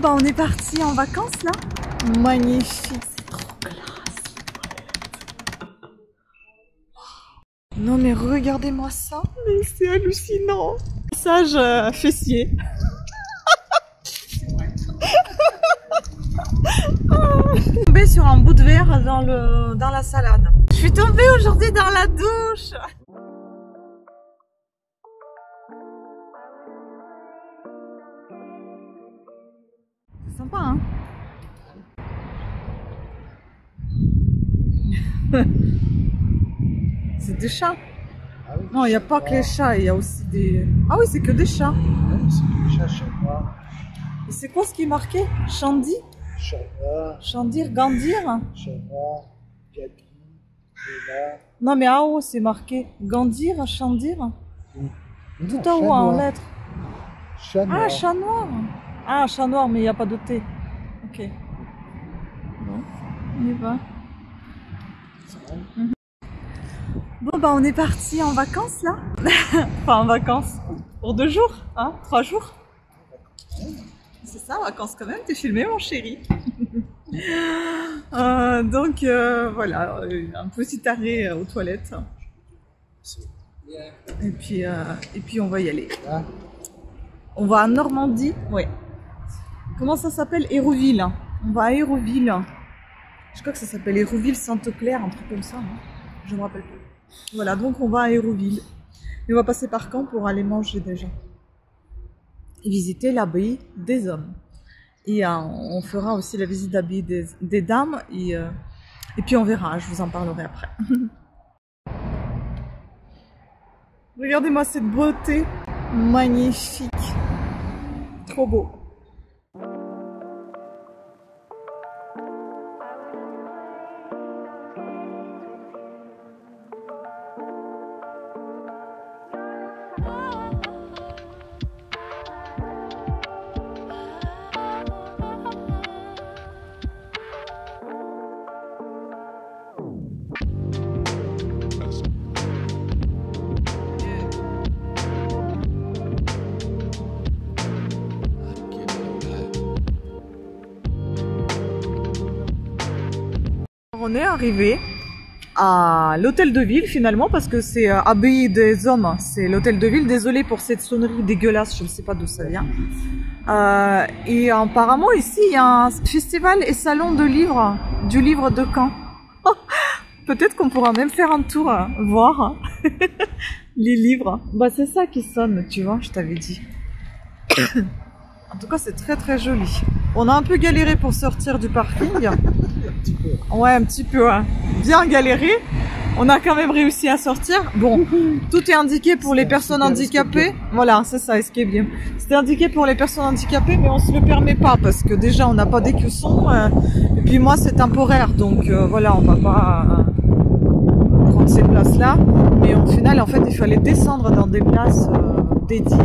Bah, on est parti en vacances là. Magnifique, c'est trop classe. Non mais regardez-moi ça, mais c'est hallucinant. Massage fessier. Je suis tombée sur un bout de verre dans la salade. Je suis tombée aujourd'hui dans la douche. C'est sympa, hein? C'est des chats. Ah oui, Non, il n'y a pas que les chats, il y a aussi des... Ah oui, c'est que des chats. ouais, c'est que des chats, chat noir, Et c'est quoi ce qui est marqué? Chandy? chat noir, Chandir? Gandir? chat noir, Gabi, Léna. Non, mais en haut, c'est marqué Gandir, Chandir? Tout en haut, en lettres. Chat noir. Ah, chat noir. Ah, chat noir, mais il n'y a pas de T. Ok. Bon, on y va. Bon, bah, on est parti en vacances, là. Enfin, en vacances. Pour 2 jours, hein? 3 jours. C'est ça, vacances quand même. T'es filmé, mon chéri. Donc, voilà, un petit arrêt aux toilettes. Et puis, on va y aller. Ah, On va à Normandie. Ouais. Comment ça s'appelle? Hérouville. On va à Hérouville. Je crois que ça s'appelle Hérouville-Sainte-Claire, un truc comme ça. Hein. Je me rappelle plus. Voilà, donc on va à Hérouville. Et on va passer par Caen pour aller manger déjà. Et visiter l'abbaye des hommes. Et on fera aussi la visite d'abbaye des dames. Et puis on verra, je vous en parlerai après. Regardez-moi cette beauté. Magnifique. Trop beau. On est arrivé à l'hôtel de ville finalement parce que c'est abbaye des hommes, c'est l'hôtel de ville. Désolée pour cette sonnerie dégueulasse, je ne sais pas d'où ça vient. Et apparemment ici il y a un festival et salon de livres, du livre de Caen. Peut-être qu'on pourra même faire un tour, voir les livres. Bah c'est ça qui sonne, tu vois, je t'avais dit. En tout cas c'est très très joli. On a un peu galéré pour sortir du parking. Ouais, un petit peu, hein. Bien galéré. On a quand même réussi à sortir. Bon, tout est indiqué pour les personnes handicapées. Voilà, c'est ça, escape game. C'était indiqué pour les personnes handicapées, mais on se le permet pas parce que déjà on n'a pas d'écussons. Et puis moi c'est temporaire, donc voilà, on va pas prendre ces places-là. Mais au final, en fait, il fallait descendre dans des places dédiées.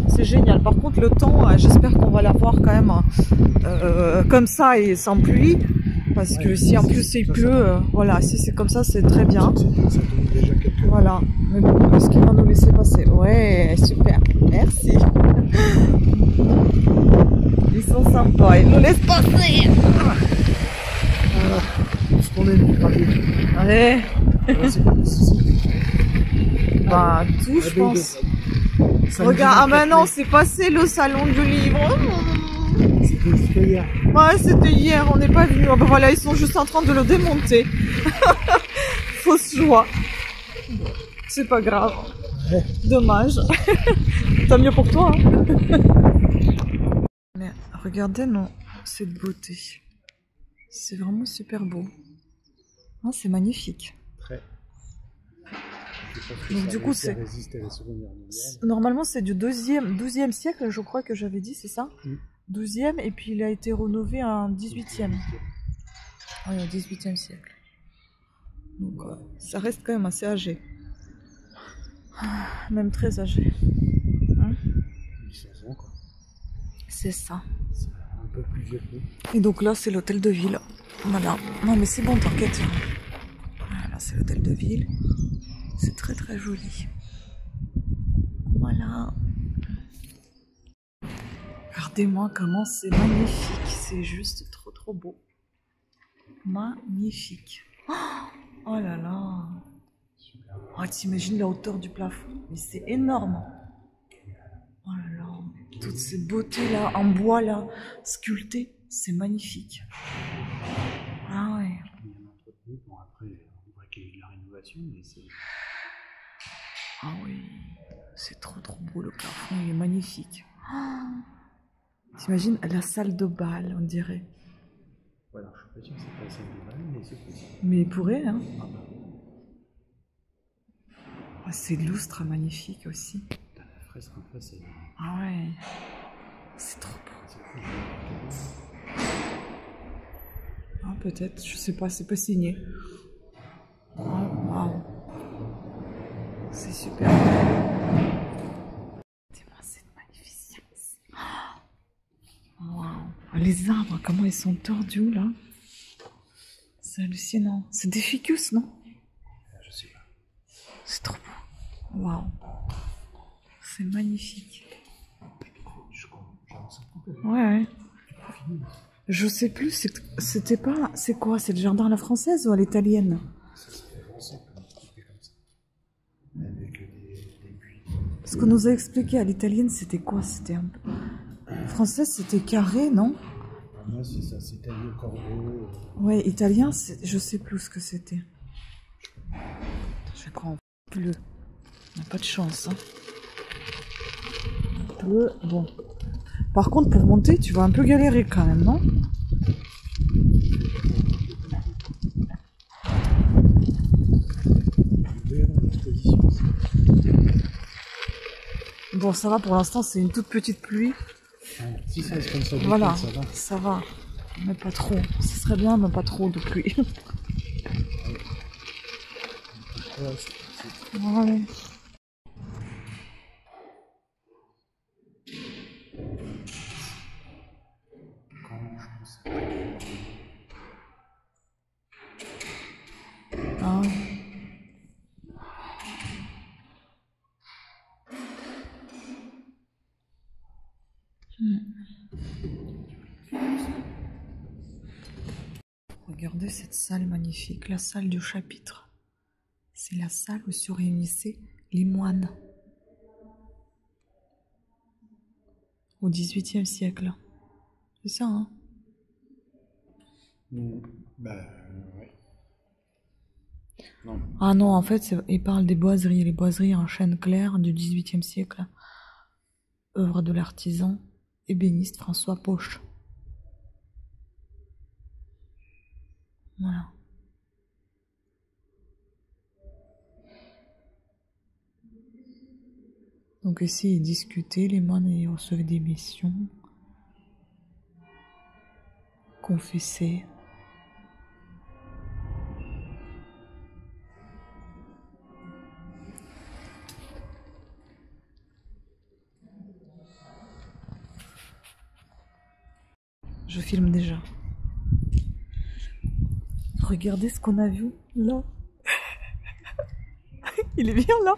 C'est génial. Par contre, le temps, j'espère qu'on va l'avoir quand même comme ça et sans pluie. Parce que si en plus il pleut, voilà, si c'est comme ça, c'est très bien. ça donne déjà quelques... Voilà. Mais bon, est-ce qu'il va nous laisser passer? Ouais, super. Merci. Ils sont sympas. Ils nous laissent passer. Voilà. Ce qu'on est venu parler. Allez. Voilà, c'est pas nécessaire. Bah, tout, je pense. Regarde, ah bah non, c'est passé le salon du livre. C'était hier. Ouais, c'était hier, on n'est pas venu. Ah bah voilà, ils sont juste en train de le démonter. Fausse joie. C'est pas grave. Ouais. Dommage. Tant mieux pour toi. Hein. Mais regardez, non, cette beauté. C'est vraiment super beau. Ah, c'est magnifique. Très. Donc du coup, c'est... résisté à la Seconde Guerre mondiale. Normalement, c'est du 12e siècle, je crois que j'avais dit, c'est ça? 12e, et puis il a été rénové en 18e. Oui, au 18e siècle. Donc, ça reste quand même assez âgé. Même très âgé. Hein? 800 ans, quoi. C'est ça. C'est un peu plus vieux que nous. Et donc là, c'est l'hôtel de ville. Voilà. Non, mais c'est bon, t'inquiète. Voilà, c'est l'hôtel de ville. C'est très très joli. Voilà. Regardez-moi comment c'est magnifique. C'est juste trop trop beau. Magnifique. Oh là là. Oh, t'imagines la hauteur du plafond? Mais c'est énorme. Oh là là. Toutes ces beautés là, en bois là, sculptées. C'est magnifique. Ah ouais. Bon, après, on voit qu'il y a eu de la rénovation, mais c'est... Ah oui. C'est trop trop beau le plafond. Il est magnifique. T'imagines la salle de bal, on dirait. Voilà, je suis pas sûr que c'est pas la salle de bal, mais c'est possible. Mais il pourrait, hein. Ah bah. Oh, ces lustres magnifiques aussi. La fresque en face, c'est... Ah ouais. C'est trop beau. C'est fou, je vais Ah peut-être, je sais pas, c'est pas signé. Oh, waouh. C'est super. Regardez-moi cette magnificence. Waouh. Les arbres, comment ils sont tordus là. C'est hallucinant. C'est des ficus, non? Je sais pas. C'est trop beau. Waouh. C'est magnifique. Ouais. Je sais plus, c'était pas... C'est quoi? C'est le jardin à la française ou à l'italienne? Ça serait avancé comme ça. Avec des puits. Ce qu'on nous a expliqué à l'italienne, c'était quoi? C'était un peu... Française, c'était carré, non? Moi, c'est ça, c'est taillé au corbeau. Ouais, italien, je sais plus ce que c'était. Je crois en bleu. On n'a pas de chance, hein. Bleu, bon. Par contre, pour monter, tu vas un peu galérer quand même, non? Bon, ça va pour l'instant, c'est une toute petite pluie. Si ça reste comme ça, Voilà, ça va. ça va. Mais pas trop. Ce serait bien, mais pas trop de pluie. Ouais. Ah. Regardez cette salle magnifique, la salle du chapitre. C'est la salle où se réunissaient les moines au XVIIIe siècle. C'est ça, hein? Bah, ouais. Non. Ah non, en fait, il parle des boiseries. Les boiseries en chêne clair du XVIIIe siècle. Œuvre de l'artisan ébéniste François Poche. Voilà. Donc ici, ils discutaient, les moines, et ils recevaient des missions. Confessaient. Je filme déjà. Regardez ce qu'on a vu là. Il est bien là.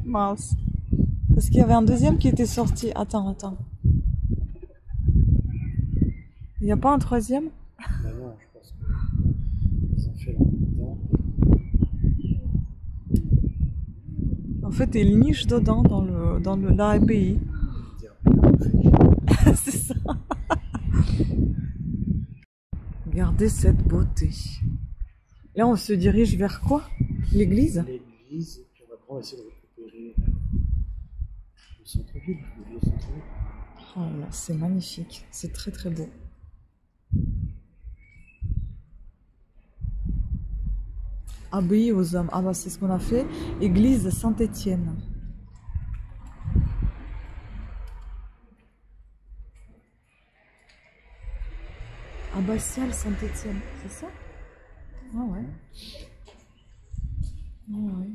Mince. Parce qu'il y avait un deuxième qui était sorti. Attends. Il n'y a pas un troisième? Bah non, je pense qu'ils ont fait là-dedans. En fait, il niche dedans dans l'API. C'est ça. Regardez cette beauté. Là, on se dirige vers quoi? L'église? L'église, puis on va essayer de récupérer le centre-ville, le vieux centre-ville. Oh là, c'est magnifique. C'est très très beau. Abbaye aux hommes. Ah bah c'est ce qu'on a fait. Église Saint-Étienne. Abbatiale Saint-Étienne, c'est ça? Ah ouais. Ah ouais.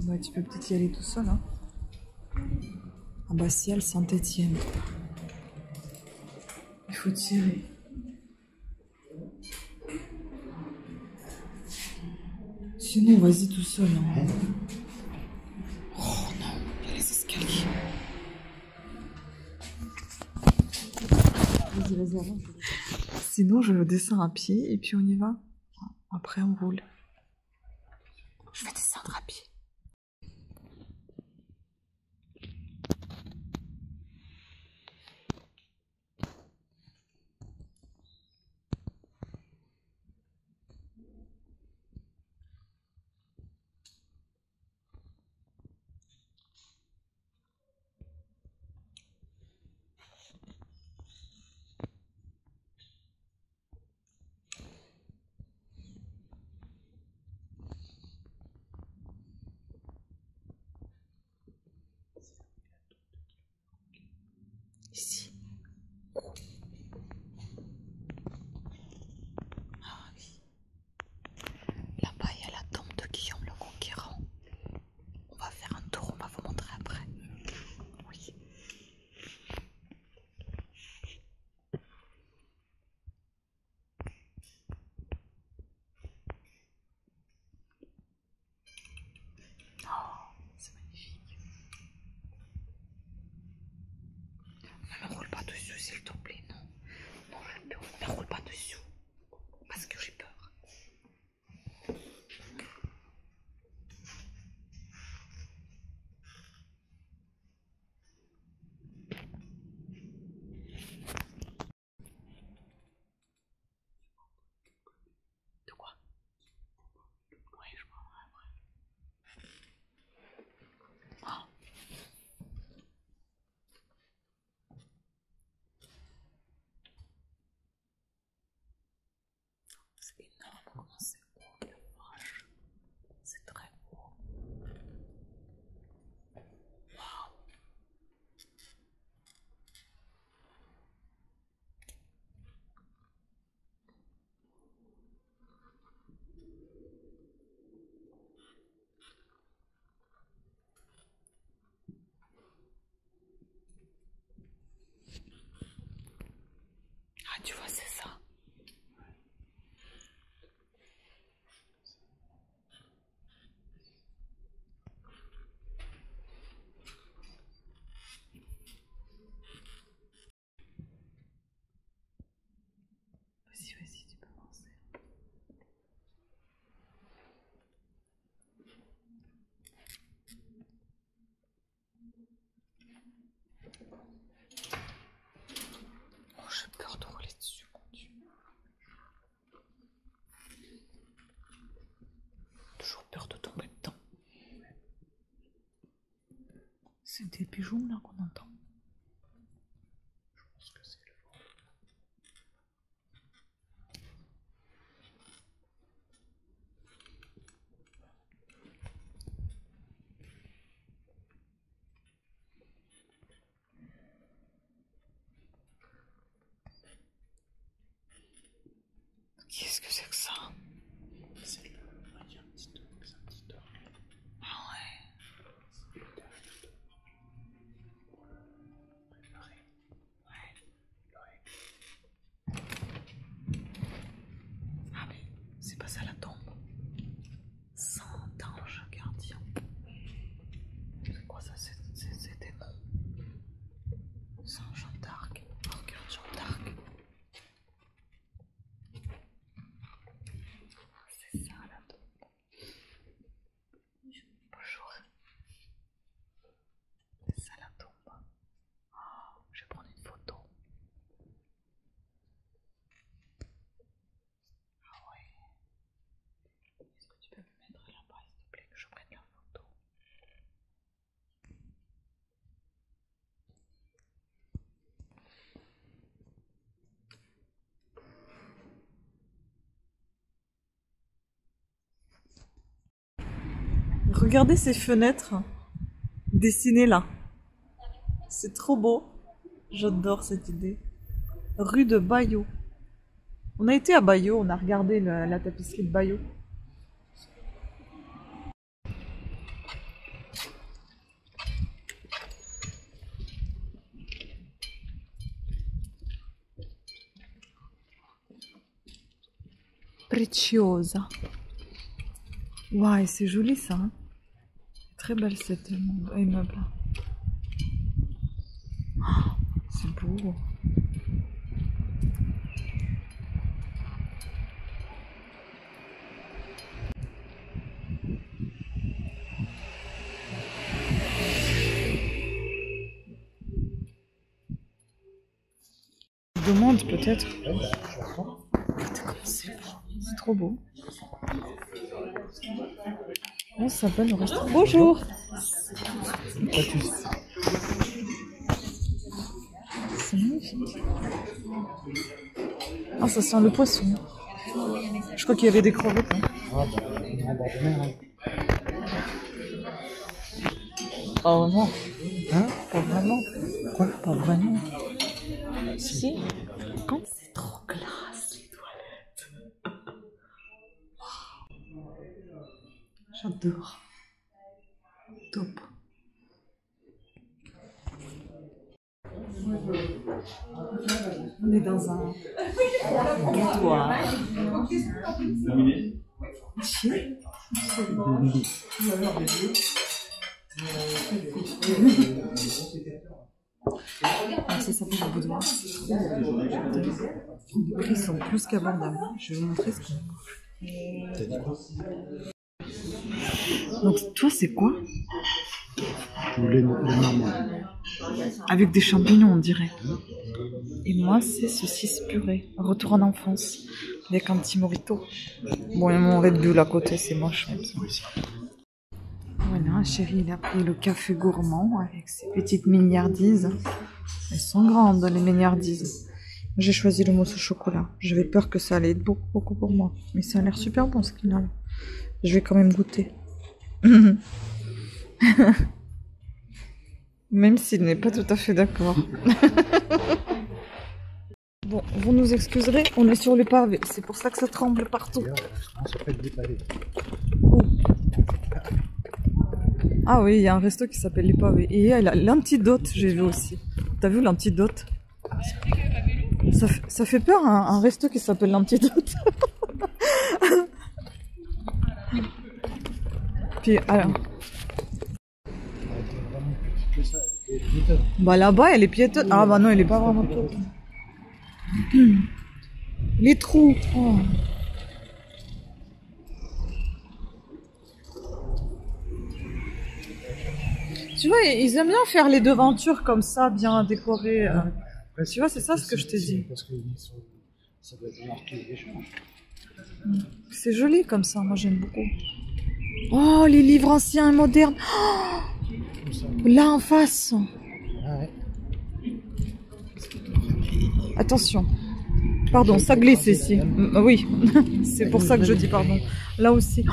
Bah tu peux peut-être y aller tout seul, hein. Abbatiale Saint-Étienne. Il faut tirer. Sinon, vas-y tout seul. Hein. Oh non, il y a les escaliers. vas-y, avant. Sinon, je descends à pied et puis on y va. Après, on roule. Je vais descendre à pied. Ici. Ah oui. Là-bas, il y a la tombe de Guillaume le Conquérant. On va faire un tour, on va vous montrer après. Oui. Oh, c'est magnifique. Ne me roule pas dessus, s'il te plaît, non. Non, ne me roule pas dessus. Parce que j'ai peur. De quoi? Oui, je vois, ouais. Oh. C'est énorme, comment c'est haut, la vache. C'est très beau. Waouh. Ah, tu vois, c'est ça. Vas-y, vas-y, tu peux lancer. Oh, j'ai peur de rouler dessus, mon Dieu. Toujours peur de tomber dedans. C'est des pigeons là qu'on entend. Je pense que c'est le vent. Qu'est-ce que c'est que ça? C'est le. Il y a un petit orgue. Ah ouais. C'est le dernier pour le préparer. Ouais. Ouais. Ah mais c'est pas ça la tombe. Saint ange gardien. C'est quoi ça? C'est démon. Saint Jeanne d'Arc. Oh, regarde Jeanne d'Arc. C'est ça la tombe. Bonjour. C'est ça la tombe. Oh, je vais prendre une photo. Ah ouais. Est-ce que tu peux me mettre là-bas, s'il te plaît, que je prenne la photo? Regardez ces fenêtres dessinées là. C'est trop beau. J'adore cette idée. Rue de Bayeux. On a été à Bayeux, on a regardé la tapisserie de Bayeux. Preciosa. Ouais, c'est joli ça. Hein. Très belle cette immeuble. Oh, c'est beau. demande peut-être. Ouais, bah, je l'attends. C'est trop beau. On s'appelle le restaurant. Bonjour. C'est magnifique. Ah, ça sent le poisson. Je crois qu'il y avait des crevettes. Hein. Ah, bah, on est en bord de mer. Hein. Pas vraiment. Hein? Pas vraiment. Quoi? Pas vraiment. Si. Quand c'est trop classe, les toilettes. J'adore. Top. On est dans un boudoir. Chill. Ah, ça s'appelle le boudoir. Les prix sont plus qu'abordables. Je vais vous montrer ce qu'on a. T'as dit quoi? Donc, toi, c'est quoi? Je voulais le normal. Avec des champignons, on dirait. Et moi, c'est saucisse purée. Retour en enfance. Avec un petit mojito. Bon, il y a mon Red Bull à côté, c'est moche. Voilà, chérie, il a pris le café gourmand avec ses petites milliardises. Elles sont grandes, les milliardises. J'ai choisi le mousse au chocolat. J'avais peur que ça allait être beaucoup pour moi. Mais ça a l'air super bon, ce qu'il a là. Je vais quand même goûter. Même s'il n'est pas tout à fait d'accord. Bon, vous nous excuserez, on est sur le pavé. C'est pour ça que ça tremble partout. On s'appelle des pavés. Ah oui, il y a un resto qui s'appelle Les Pavés. Et il y a l'antidote, j'ai vu aussi. T'as vu l'antidote? Ça fait peur, hein, un resto qui s'appelle l'antidote. Puis, alors... Bah là-bas, elle est piétonne. Ah bah non, elle est pas vraiment piétonne. Les trous. Oh. Tu vois, ils aiment bien faire les devantures comme ça, bien décorées. Tu vois, c'est ça ce que je t'ai dit. Parce que ça doit être marqué les gens. C'est joli comme ça, moi j'aime beaucoup. Oh, les livres anciens et modernes. Oh, là en face. Ah ouais. Attention. Pardon, ça glisse ici. Oui, c'est pour ça que je dis pardon. Là aussi.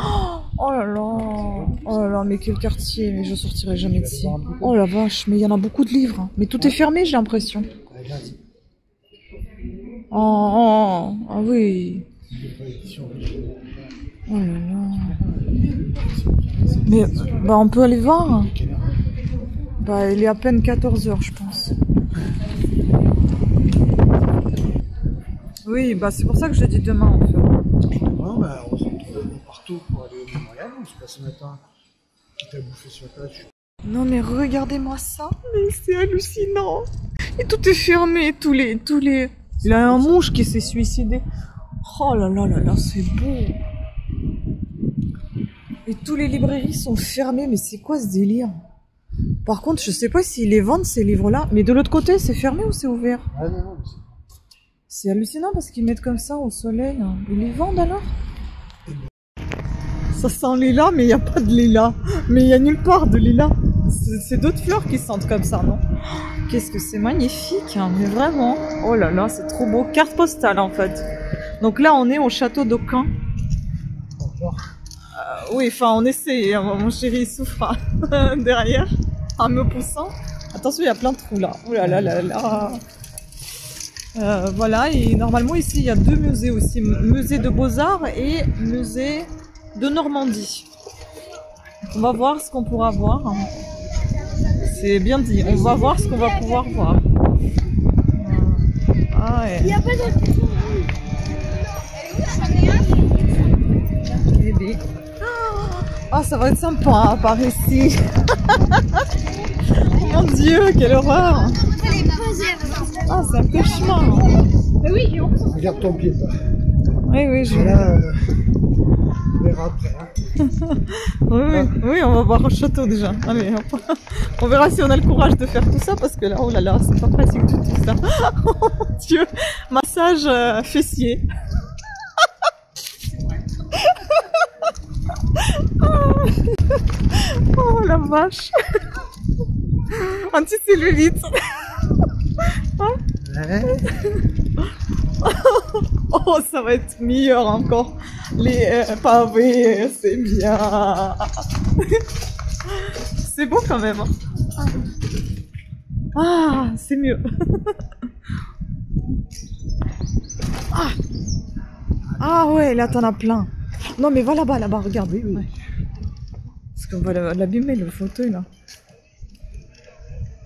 Oh là là, mais quel quartier, mais je sortirai jamais d'ici. Oh la vache, mais il y en a beaucoup de livres. Mais tout est fermé, j'ai l'impression. Oh, ah oui. Oh là là. Mais bah on peut aller voir. Bah il est à peine 14h, je pense. Oui, bah c'est pour ça que je dis demain en fait. Demain, bah, on se retrouve partout pour aller au mémorial. On se passe ce matin, quitte à bouffer sur place. Non mais regardez-moi ça, mais c'est hallucinant. Et tout est fermé, tous les... Il y a un mouche qui s'est suicidé. Oh là là là là, c'est beau. Et tous les librairies sont fermées, mais c'est quoi ce délire? Par contre, je sais pas s'ils les vendent ces livres-là, mais de l'autre côté, c'est fermé ou c'est ouvert? Ah non, non, c'est hallucinant parce qu'ils mettent comme ça au soleil. Ils les vendent alors? Ça sent lilas, mais il n'y a pas de lilas. Mais il n'y a nulle part de lilas. C'est d'autres fleurs qui sentent comme ça, non? Qu'est-ce que c'est magnifique, hein, mais vraiment. Oh là là, c'est trop beau. Carte postale, en fait. Donc là, on est au château d'Aucun. Oui, enfin, on essaie. Mon chéri, il souffre derrière, en me poussant. Attention, il y a plein de trous, là. Oh là là là là. Voilà, et normalement, ici, il y a deux musées aussi. Musée de Beaux-Arts et musée de Normandie. On va voir ce qu'on pourra voir. C'est bien dit, on va voir ce qu'on va pouvoir voir. Ah ouais. Il y a pas de... Bébé. Ah, ça va être sympa hein, par ici. Oh mon Dieu, quelle horreur. Ah, c'est un cauchemar. Regarde ton pied, toi. Oui, oui, je... Là, On verra après. Hein. Oui, on va voir au château déjà. Allez, hop. On verra si on a le courage de faire tout ça parce que là, oh là là, c'est pas pratique du tout ça. Oh mon Dieu, massage fessier. Oh la vache. Anticellulite. Ouais. Oh, ça va être meilleur encore. Les pavés, c'est bien. C'est beau quand même. Hein. Ah, c'est mieux. Ah. Ah ouais, là t'en as plein. Non mais va là-bas, regarde. Oui, oui. Parce qu'on va l'abîmer le fauteuil là.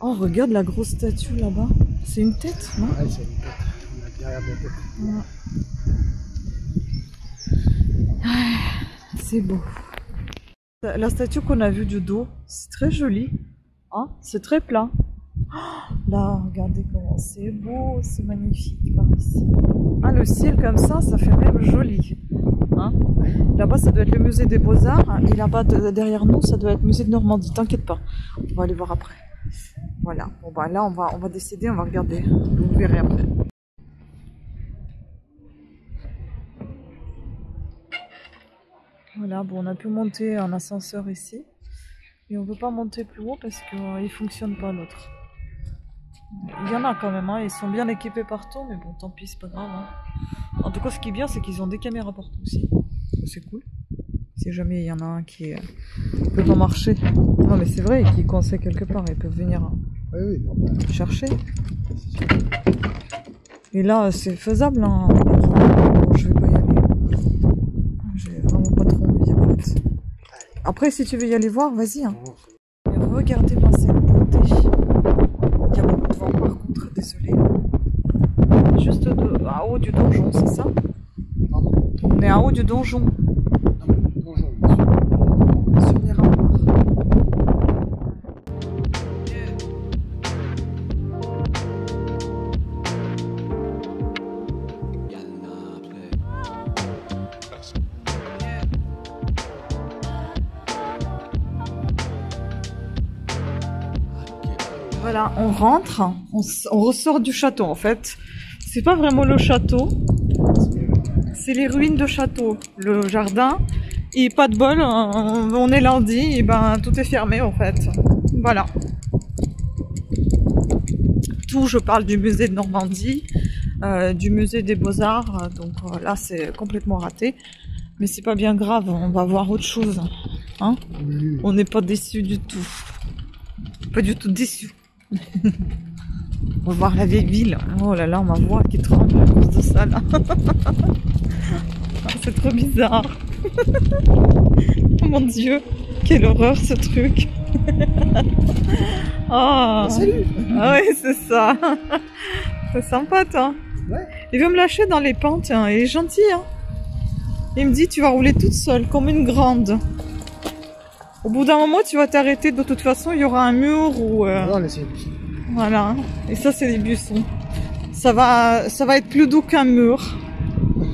Oh, regarde la grosse statue là-bas. C'est une tête, non? Ouais, c'est une tête. On a derrière la tête. Ouais. C'est beau. La statue qu'on a vue du dos, c'est très joli. Hein, c'est très plat. Là, regardez comment c'est beau, c'est magnifique par ici. Ah, le ciel comme ça fait même joli. Hein, là-bas, ça doit être le musée des Beaux-Arts. Et là-bas, derrière nous, ça doit être le musée de Normandie. T'inquiète pas, on va aller voir après. Voilà. Bon, bah là, on va décider, on va regarder. Vous verrez après. Voilà, bon, on a pu monter un ascenseur ici. Et on ne peut pas monter plus haut parce qu'il ne fonctionne pas l'autre. Il y en a quand même, hein, ils sont bien équipés partout, mais bon, tant pis, c'est pas grave. Hein. En tout cas, ce qui est bien, c'est qu'ils ont des caméras partout aussi. C'est cool. Si jamais il y en a un qui peut pas marcher. Non, mais c'est vrai, qui est coincé quelque part, ils peuvent venir Oui, chercher. Et là, c'est faisable. Hein. Bon, je vais pas y aller. J'ai vraiment pas trop envie, en fait. Après, si tu veux y aller voir, vas-y. Hein. Mais regardez-moi cette beauté. Il y a beaucoup de vent par contre, désolé. Juste en haut du donjon, c'est ça? Pardon? On est en haut du donjon. Bonjour. Sur les rambards. Voilà, on rentre, on ressort du château en fait. C'est pas vraiment le château, c'est les ruines de château. Le jardin, et pas de bol, on est lundi, et ben tout est fermé en fait. Voilà. Tout, je parle du musée de Normandie, du musée des Beaux-Arts, donc là c'est complètement raté. Mais c'est pas bien grave, on va voir autre chose. Hein, Oui. on n'est pas déçus du tout. Pas du tout déçus. On va voir la vieille ville. Oh là là, ma voix qui tremble à cause de ça là. C'est trop bizarre. Oh mon Dieu, quelle horreur ce truc. Oh. Salut. Ah ouais, c'est ça. C'est sympa, toi. Ouais. Il veut me lâcher dans les pentes, hein. Il est gentil. Hein. Il me dit, tu vas rouler toute seule, comme une grande. Au bout d'un moment, tu vas t'arrêter. De toute façon, il y aura un mur ou... Non, laissez les buissons. Voilà. Et ça, c'est des buissons. Ça va être plus doux qu'un mur.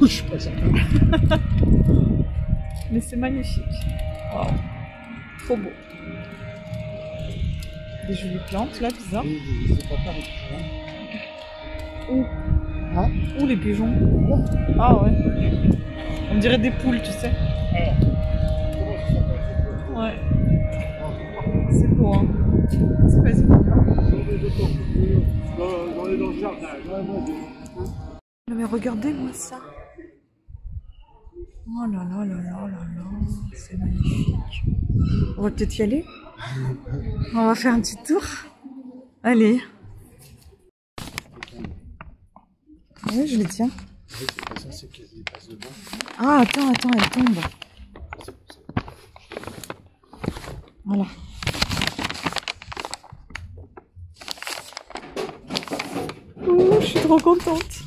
Je suis pas certain. Mais c'est magnifique. Wow. Trop beau. Des jolies plantes, là, bizarre. C'est pas pareil. Où? Hein? Où les pigeons? Ah ouais. On dirait des poules, tu sais. Ouais. C'est beau, hein. C'est pas si beau. Mais regardez-moi ça. Oh là là là là là là. C'est magnifique. On va peut-être y aller. On va faire un petit tour. Allez. Oui, je les tiens. Ah, attends, elle tombe. Voilà. Ouh, je suis trop contente.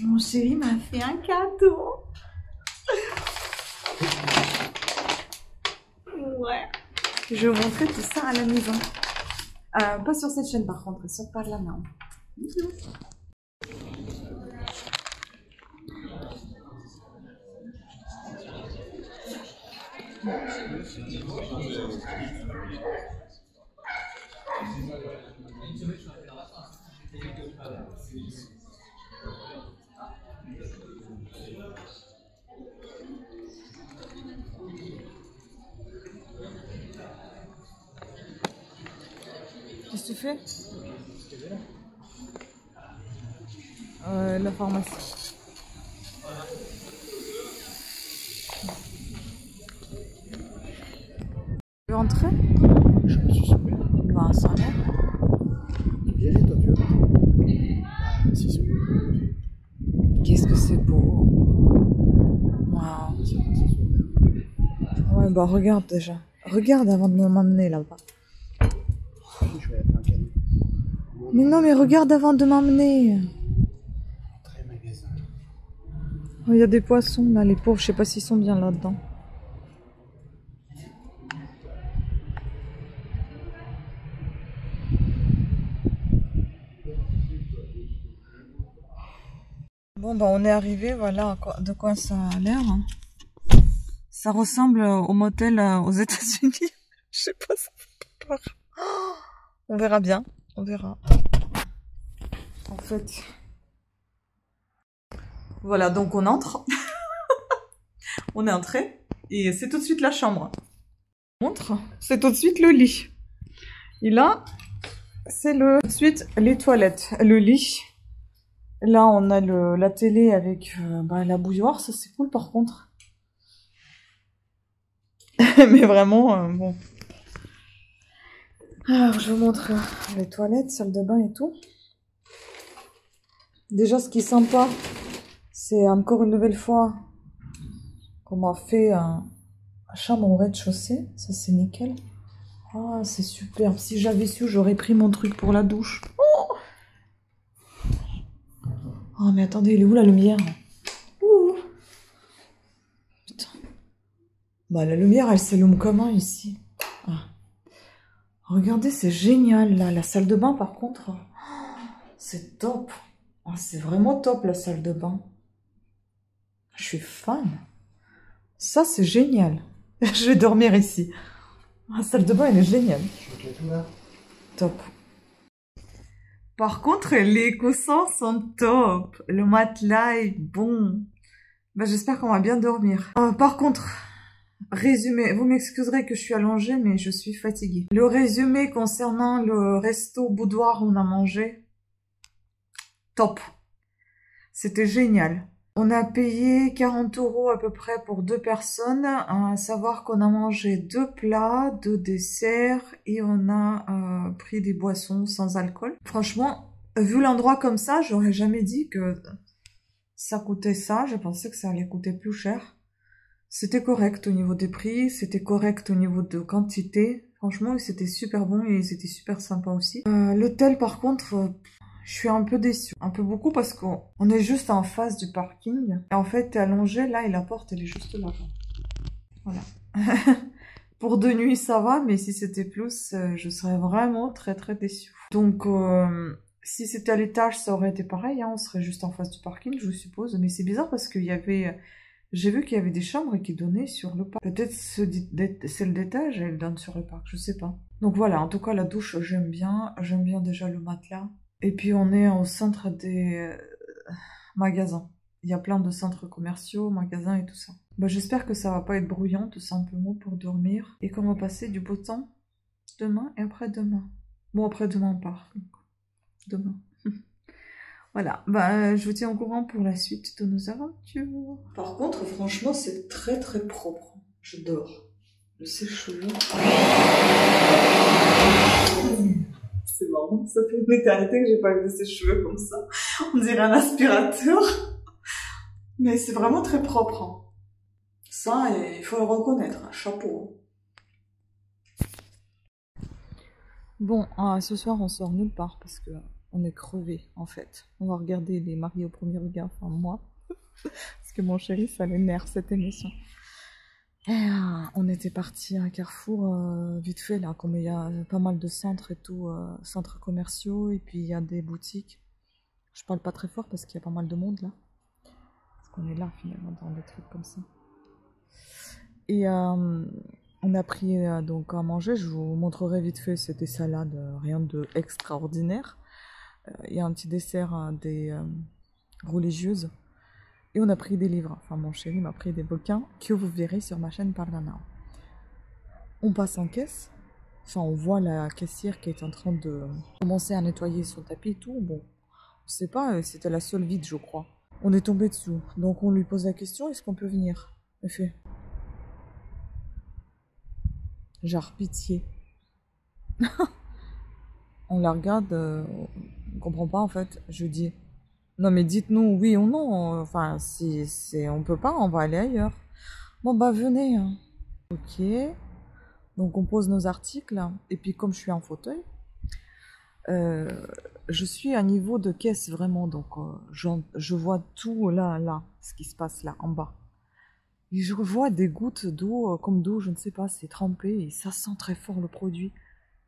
Mon chéri m'a fait un cadeau. Ouais. Je vais vous montrer tout ça à la maison. Pas sur cette chaîne par contre, sur Parlament. Bisous. Qu'est-ce que tu fais? La pharmacie. Tu veux entrer? Je me suis sauvé. Ben, ça a l'air. Y aller, toi, tu veux? Bah, si, c'est bon. Qu'est-ce que c'est beau. Waouh. Ouais, bah regarde déjà. Regarde avant de m'emmener là-bas. Je vais aller à un cadeau. Mais non, mais regarde avant de m'emmener. Très magasin. Oh, il y a des poissons là, les pauvres, je sais pas s'ils sont bien là-dedans. Bon, bah on est arrivé, voilà de quoi ça a l'air. Ça ressemble au motel aux États-Unis. Je sais pas, ça fait peur. Oh, on verra bien, on verra. En fait, voilà, donc on entre. On est entré et c'est tout de suite la chambre. Montre, c'est tout de suite le lit. Et là, c'est tout de suite les toilettes, le lit. Là, on a la télé avec la bouilloire, ça c'est cool par contre. Mais vraiment, bon. Alors, je vous montre les toilettes, salle de bain et tout. Déjà, ce qui est sympa, c'est encore une nouvelle fois qu'on m'a fait un chambre au rez-de-chaussée. Ça, c'est nickel. Ah, c'est superbe. Si j'avais su, j'aurais pris mon truc pour la douche. Oh, mais attendez, il est où la lumière? Ouh. Putain. Bah, la lumière, elle s'allume comment ici? Ah. Regardez, c'est génial, là. La salle de bain, par contre, c'est top. Ah, c'est vraiment top, la salle de bain. Je suis fan. Ça, c'est génial. Je vais dormir ici. La salle de bain, elle est géniale. Je vais tout là. Top. Par contre, les coussins sont top. Le matelas est bon. Bah, j'espère qu'on va bien dormir. Par contre, résumé. Vous m'excuserez que je suis allongée, mais je suis fatiguée. Le résumé concernant le resto boudoir où on a mangé. Top. C'était génial. On a payé 40 € à peu près pour 2 personnes, à savoir qu'on a mangé 2 plats, 2 desserts et on a pris des boissons sans alcool. Franchement, vu l'endroit comme ça, j'aurais jamais dit que ça coûtait ça. Je pensais que ça allait coûter plus cher. C'était correct au niveau des prix, c'était correct au niveau de quantité. Franchement, c'était super bon et c'était super sympa aussi. L'hôtel, par contre... je suis un peu déçue, un peu beaucoup parce qu'on est juste en face du parking. Et en fait, t'es allongé là et la porte, elle est juste là. Voilà. Pour 2 nuits, ça va, mais si c'était plus, je serais vraiment très très déçue. Donc, si c'était à l'étage, ça aurait été pareil, hein, on serait juste en face du parking, je suppose. Mais c'est bizarre parce qu'il y avait... j'ai vu qu'il y avait des chambres qui donnaient sur le parc. Peut-être celle d'étage, elle donne sur le parc, je sais pas. Donc voilà, en tout cas, la douche, j'aime bien. J'aime bien déjà le matelas. Et puis on est au centre des magasins. Il y a plein de centres commerciaux, magasins et tout ça. Bah, j'espère que ça va pas être bruyant tout simplement pour dormir. Et qu'on va passer du beau temps demain et après-demain. Bon, après-demain on part. Donc, demain. Voilà, bah, je vous tiens au courant pour la suite de nos aventures. Par contre, franchement, c'est très très propre. J'adore. Le sèche-cheveux. C'est marrant, ça fait une éternité que j'ai pas vu de sèche-cheveux comme ça. On dirait un aspirateur. Mais c'est vraiment très propre. Hein. Ça, il faut le reconnaître. Un chapeau. Bon, ce soir, on sort nulle part parce que on est crevé en fait. On va regarder Les Mariés au premier regard, enfin moi. Parce que mon chéri, ça l'énerve cette émission. Et, on était parti à Carrefour vite fait là, comme il y a pas mal de centres et tout, centres commerciaux, et puis il y a des boutiques. Je parle pas très fort parce qu'il y a pas mal de monde là. Parce qu'on est là finalement dans des trucs comme ça. Et On a pris donc à manger, je vous montrerai vite fait, c'était salade, rien de extraordinaire. Il y a un petit dessert des religieuses. Et on a pris des livres, enfin mon chéri m'a pris des bouquins que vous verrez sur ma chaîne Pardana. On passe en caisse, enfin on voit la caissière qui est en train de commencer à nettoyer son tapis et tout. Bon, on sait pas, c'était la seule vide je crois. On est tombé dessous, donc on lui pose la question, est-ce qu'on peut venir? Elle fait, genre pitié. On la regarde, on comprend pas en fait, je dis... Non mais dites-nous oui ou non, enfin si on peut pas, on va aller ailleurs. Bon bah venez. Hein. Ok, donc on pose nos articles, et puis comme je suis en fauteuil, je suis à niveau de caisse vraiment, donc je vois tout là, ce qui se passe là en bas. Et je vois des gouttes d'eau, comme d'eau, je ne sais pas, c'est trempé, et ça sent très fort le produit.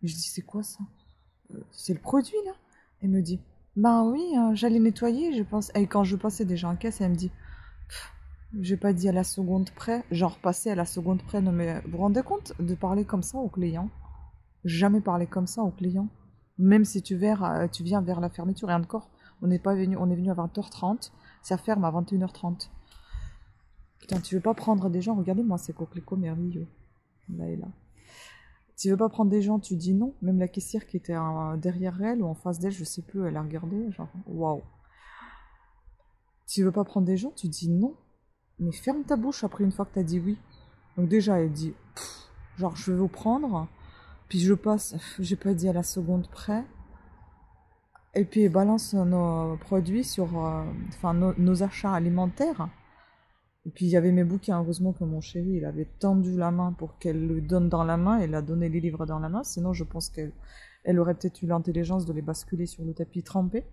Et je dis c'est quoi ça? C'est le produit là? Elle me dit... Ben oui, j'allais nettoyer, je pense. Et quand je passais déjà en caisse, elle me dit, j'ai pas dit à la seconde près, genre passer à la seconde près. Non mais vous vous rendez compte de parler comme ça aux clients? Jamais parler comme ça aux clients. Même si tu viens vers la fermeture et encore, on est venu à 20h30, ça ferme à 21h30. Putain, tu veux pas prendre des gens? Regardez-moi ces coquelicots merveilleux. Là et là. Tu veux pas prendre des gens, tu dis non. Même la caissière qui était derrière elle ou en face d'elle, je sais plus, elle a regardé, genre, waouh. Tu veux pas prendre des gens, tu dis non. Mais ferme ta bouche après une fois que t'as dit oui. Donc déjà, elle dit, genre, je vais vous prendre. Puis je passe, j'ai pas dit à la seconde près. Et puis elle balance nos produits sur, enfin, nos achats alimentaires. Et puis il y avait mes bouquins, heureusement que mon chéri, il avait tendu la main pour qu'elle le donne dans la main, elle a donné les livres dans la main, sinon je pense qu'elle aurait peut-être eu l'intelligence de les basculer sur le tapis trempé.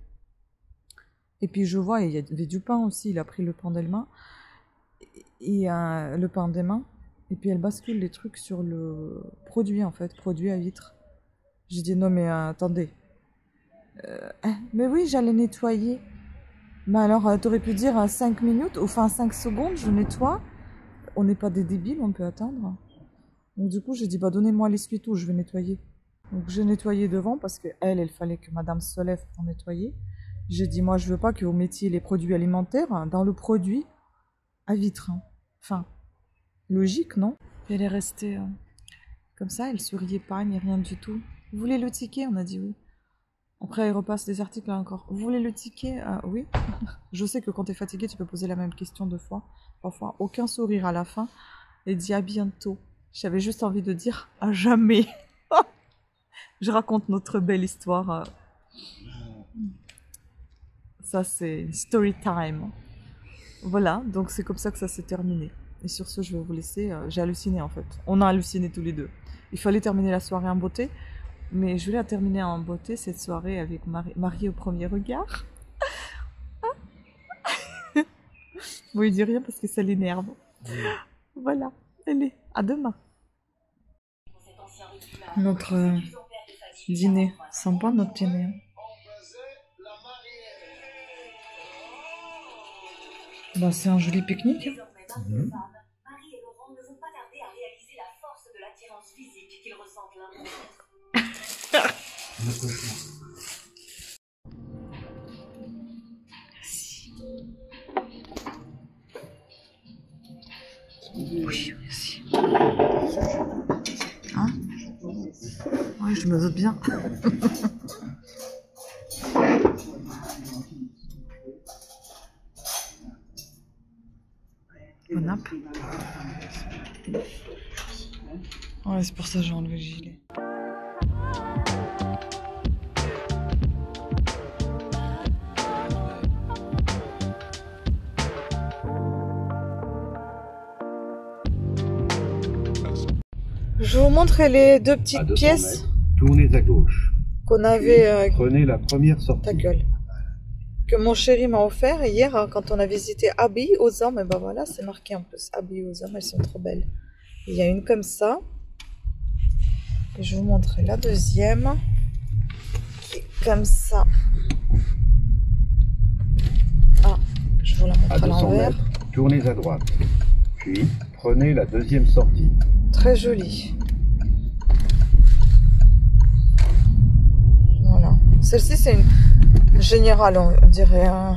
Et puis je vois, il y avait du pain aussi, il a pris le pain des mains, le pain des mains, et puis elle bascule les trucs sur le produit en fait, produit à vitre. J'ai dit non mais attendez, mais oui j'allais nettoyer. Bah alors, t'aurais pu dire 5 minutes, ou enfin 5 secondes, je nettoie. On n'est pas des débiles, on peut attendre. Donc du coup, j'ai dit, bah donnez-moi l'essuie-tout, je vais nettoyer. Donc j'ai nettoyé devant, parce que elle fallait que madame se lève pour nettoyer. J'ai dit, moi je veux pas que vous mettiez les produits alimentaires dans le produit à vitre. Hein. Enfin, logique, non? Et elle est restée comme ça, elle souriait pas, ni rien du tout. Vous voulez le ticket? On a dit oui. Après, elle repasse des articles là encore. Vous voulez le ticket? Oui. Je sais que quand tu es fatigué, tu peux poser la même question 2 fois. Parfois, aucun sourire à la fin. Et dit à bientôt. J'avais juste envie de dire à jamais. Je raconte notre belle histoire. Ça, c'est story time. Voilà, donc c'est comme ça que ça s'est terminé. Et sur ce, je vais vous laisser. J'ai halluciné en fait. On a halluciné tous les deux. Il fallait terminer la soirée en beauté. Mais je vais la terminer en beauté, cette soirée, avec Marie au premier regard. Bon, il dit rien parce que ça l'énerve. Voilà, allez, à demain. Notre dîner, sympa notre dîner. Hein. Bah, c'est un joli pique-nique. Hein. Marie et Laurent ne vont pas tarder à réaliser la force de l'attirance physique qu'ils ressentent l'un pour l'autre. Oui, merci. Hein? Oui, je me doute bien. Bon app. Ouais, c'est pour ça que j'ai enlevé le gilet. Je vous montre les 2 petites pièces tournez à gauche. qu'on avait... Prenez la première sortie. Ta gueule. Que mon chéri m'a offert hier quand on a visité Abbaye aux hommes. Et ben voilà, c'est marqué en plus. Abbaye aux hommes, elles sont trop belles. Il y a une comme ça. Et je vais vous montrer la deuxième. Qui est comme ça. Ah, je vous la montre à l'envers. Tournez à droite. Puis Prenez la deuxième sortie. Très joli. Voilà. Celle-ci, c'est une générale, on dirait. Hein.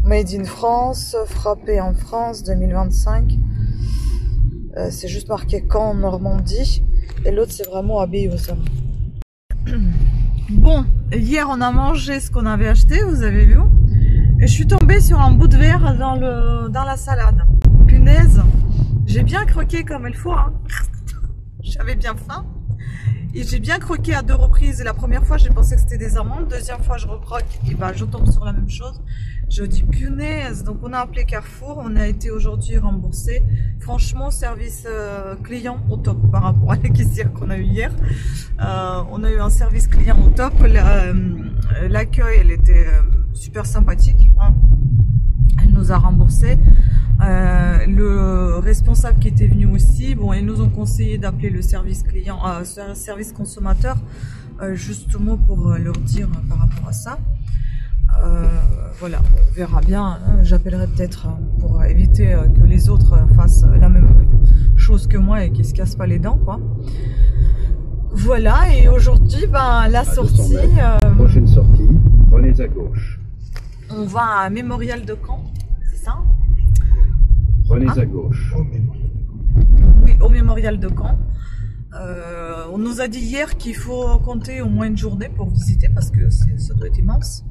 Made in France, frappé en France 2025. C'est juste marqué Caen, Normandie. Et l'autre, c'est vraiment abbaye aux hommes. Bon, hier, on a mangé ce qu'on avait acheté, vous avez vu. Et je suis tombée sur un bout de verre dans la salade. Punaise, j'ai bien croqué comme il faut. Hein. J'avais bien faim. Et j'ai bien croqué à 2 reprises. La première fois, j'ai pensé que c'était des amandes. Deuxième fois, je recroque et ben, je tombe sur la même chose. Je dis punaise. Donc, on a appelé Carrefour. On a été aujourd'hui remboursé. Franchement, service client au top par rapport à la caissière qu'on a eu hier. On a eu un service client au top. L'accueil, elle était super sympathique. Hein. Elle nous a remboursé. Le responsable qui était venu aussi, bon, ils nous ont conseillé d'appeler le service client, service consommateur, justement pour leur dire par rapport à ça. Voilà, on verra bien. Hein, j'appellerai peut-être pour éviter que les autres fassent la même chose que moi et qu'ils se cassent pas les dents, quoi. Voilà, et aujourd'hui, ben, la sortie. Prochaine sortie, prenez à gauche. On va à Mémorial de Caen, c'est ça? Prenez à gauche. Oui, au Mémorial de Caen. On nous a dit hier qu'il faut compter au moins une journée pour visiter parce que ça doit être immense.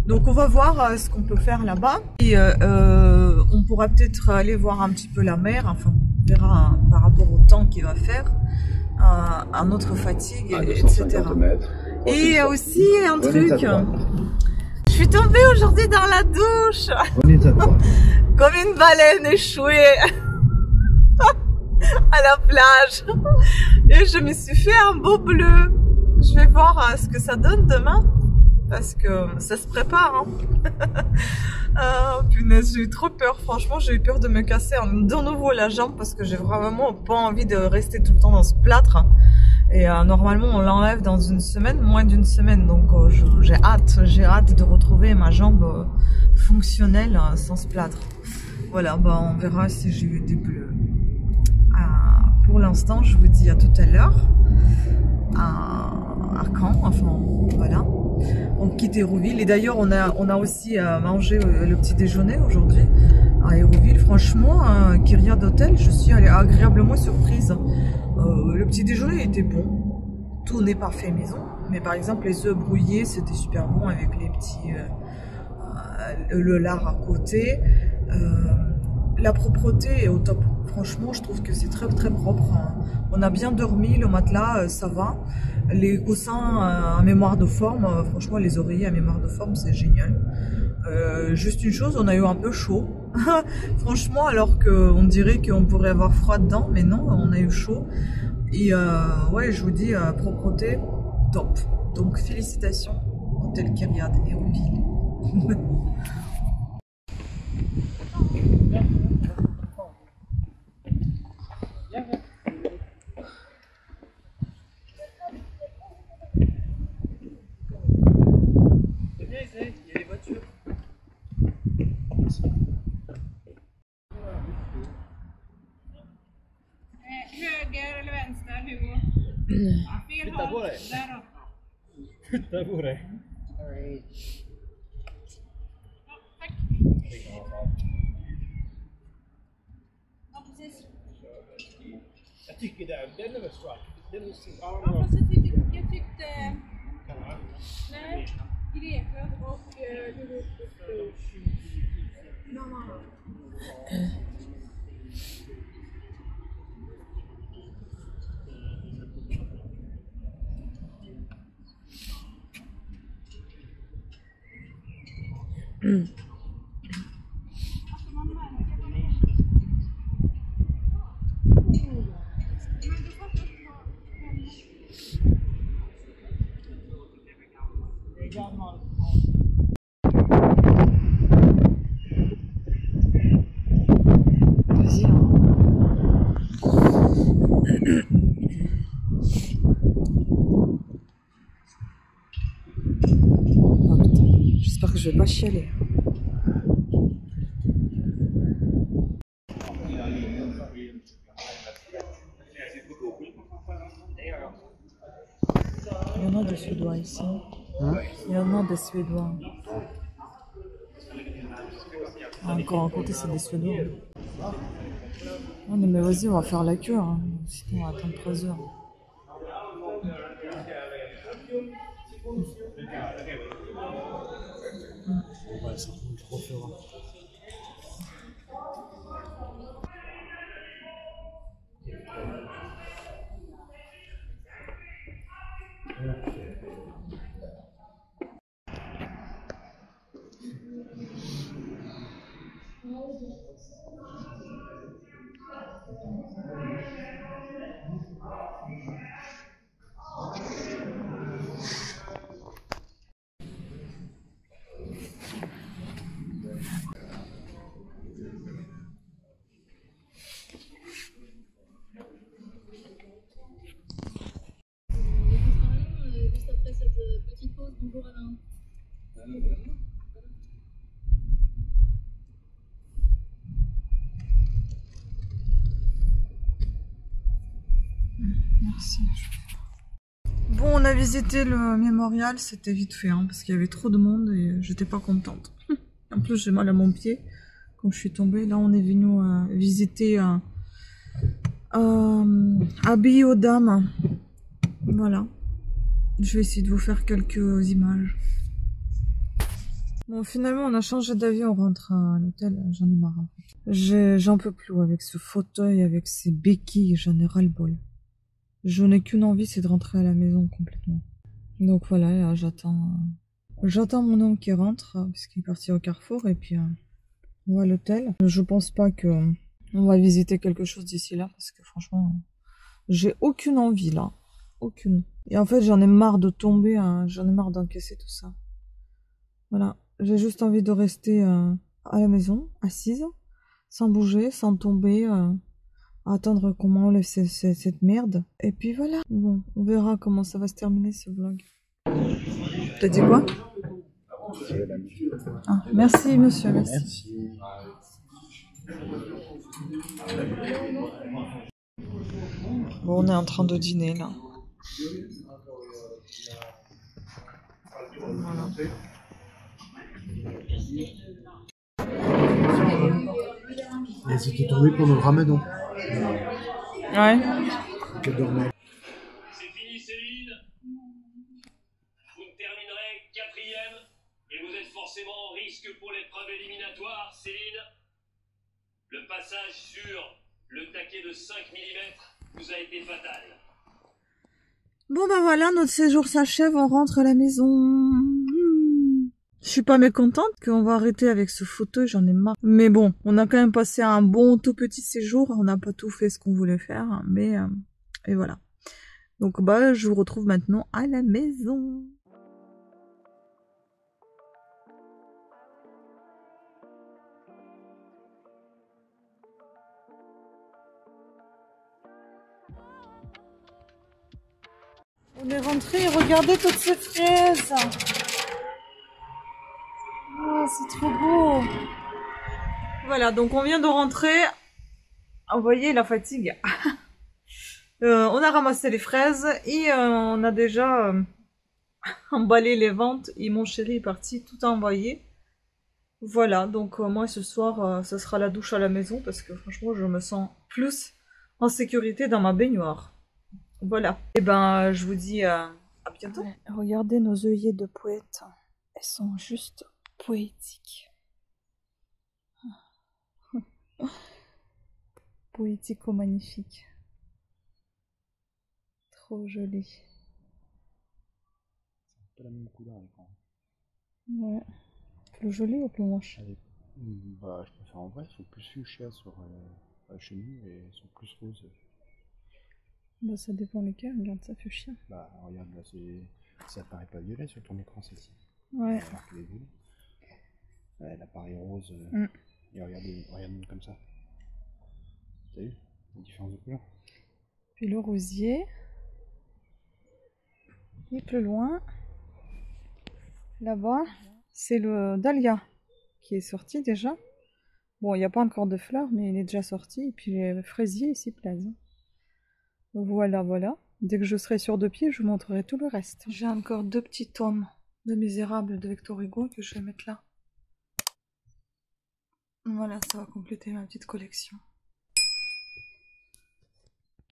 Donc on va voir ce qu'on peut faire là-bas. Et on pourra peut-être aller voir un petit peu la mer. Enfin, on verra hein, par rapport au temps qu'il va faire, à notre fatigue, etc. Et il y a aussi un truc. Je suis tombée aujourd'hui dans la douche. Prenez à droite. Comme une baleine échouée à la plage. Et je me suis fait un beau bleu. Je vais voir ce que ça donne demain. Parce que ça se prépare. Hein. Punaise, j'ai eu trop peur. Franchement, j'ai eu peur de me casser de nouveau la jambe. Parce que j'ai vraiment pas envie de rester tout le temps dans ce plâtre. Et normalement, on l'enlève dans une semaine, moins d'une semaine. Donc j'ai hâte de retrouver ma jambe fonctionnelle sans ce plâtre. Voilà, bah, on verra si j'ai eu des bleus. Pour l'instant, je vous dis à tout à l'heure. À Caen, enfin voilà. On quitte Hérouville. Et d'ailleurs, on a aussi mangé le petit déjeuner aujourd'hui à Hérouville. Franchement, Kyriade d'hôtel, je suis allée agréablement surprise. Le petit déjeuner était bon. Tout n'est pas fait maison. Mais par exemple, les œufs brouillés, c'était super bon avec les petits... le lard à côté. La propreté est au top. Franchement, je trouve que c'est très très propre. On a bien dormi, le matelas, ça va. Les coussins à mémoire de forme, franchement, les oreillers à mémoire de forme, c'est génial. Juste une chose, on a eu un peu chaud. Franchement, alors qu'on dirait qu'on pourrait avoir froid dedans, mais non, on a eu chaud. Et ouais, je vous dis, propreté, top. Donc, félicitations, Hôtel Kyriade Hérouville. Höger eller vänster, Hugo? Ja, fel håll. Där då. Flytta på dig. Ja, tack. Ja, precis. Jag tycker den är väl svart. Den är så... Ja, fast jag tyckte... Nej, Grekland och mamma. Vas-y. Hein. Oh, putain. J'espère que je vais pas chialer. Il y en a des Suédois ici. Hein? Il y en a des Suédois. Encore à côté, c'est des Suédois. Oh, non, mais vas-y, on va faire la queue. Hein. Sinon, on va attendre 3 heures. Ouais, ça prend trop fort. Juste après cette petite pause, bonjour Alain. Merci. Bon, on a visité le mémorial, c'était vite fait, hein, parce qu'il y avait trop de monde et j'étais pas contente. En plus, j'ai mal à mon pied quand je suis tombée. Là, on est venu visiter Abbaye aux Dames. Voilà. Je vais essayer de vous faire quelques images. Bon, finalement, on a changé d'avis, on rentre à l'hôtel. J'en ai marre. En fait. J'en peux plus avec ce fauteuil, avec ces béquilles, j'en ai ras-le-bol. Je n'ai qu'une envie, c'est de rentrer à la maison complètement. Donc voilà, j'attends mon oncle qui rentre, puisqu'il est parti au Carrefour, et puis on va à l'hôtel. Je pense pas que on va visiter quelque chose d'ici là, parce que franchement, j'ai aucune envie là. Aucune. Et en fait, j'en ai marre de tomber, hein, j'en ai marre d'encaisser tout ça. Voilà, j'ai juste envie de rester à la maison, assise, sans bouger, sans tomber, attendre qu'on m'enlève cette merde. Et puis voilà. Bon, on verra comment ça va se terminer ce vlog. T'as dit quoi? Ah, merci monsieur, merci. Bon, on est en train de dîner là. Voilà. Et c'était tombé pendant le ramadan. Ouais. Qu'elle dormait. C'est fini Céline. Vous terminerez 4e et vous êtes forcément en risque pour l'épreuve éliminatoire, Céline. Le passage sur le taquet de 5 mm vous a été fatal. Bon ben voilà, notre séjour s'achève, on rentre à la maison. Je suis pas mécontente qu'on va arrêter avec ce fauteuil, j'en ai marre. Mais bon, on a quand même passé un bon tout petit séjour, on n'a pas tout fait ce qu'on voulait faire, mais et voilà. Donc bah je vous retrouve maintenant à la maison. On est rentré, regardez toutes ces fraises. Oh, c'est trop beau. Voilà, donc on vient de rentrer. Vous voyez la fatigue. On a ramassé les fraises et on a déjà emballé les ventes. Et mon chéri est parti tout envoyer. Voilà, donc moi ce soir, ce sera la douche à la maison parce que franchement, je me sens plus en sécurité dans ma baignoire. Voilà. Et ben, je vous dis à bientôt. Ouais, regardez nos œillets de poète. Elles sont juste poétiques. Poético-magnifique. Trop joli. C'est pas la même couleur à l'écran. Ouais. Plus joli ou plus moche? Bah, je préfère en vrai, ils sont plus fuchsia chez nous et ils sont plus roses. Bah, ça dépend lesquels, regarde ça, fuchsia. Bah, regarde là, ça apparaît pas violet sur ton écran, celle-ci. Ouais. Alors que les violets. Ouais, elle apparaît rose. Et regarde comme ça. T'as vu la différence de couleur? Puis le rosier. Et plus loin, là-bas, c'est le dahlia qui est sorti déjà. Bon, il n'y a pas encore de fleurs, mais il est déjà sorti. Et puis les fraisiers ici plaisent. Voilà, voilà. Dès que je serai sur 2 pieds, je vous montrerai tout le reste. J'ai encore 2 petits tomes de Misérables de Victor Hugo que je vais mettre là. Voilà, ça va compléter ma petite collection.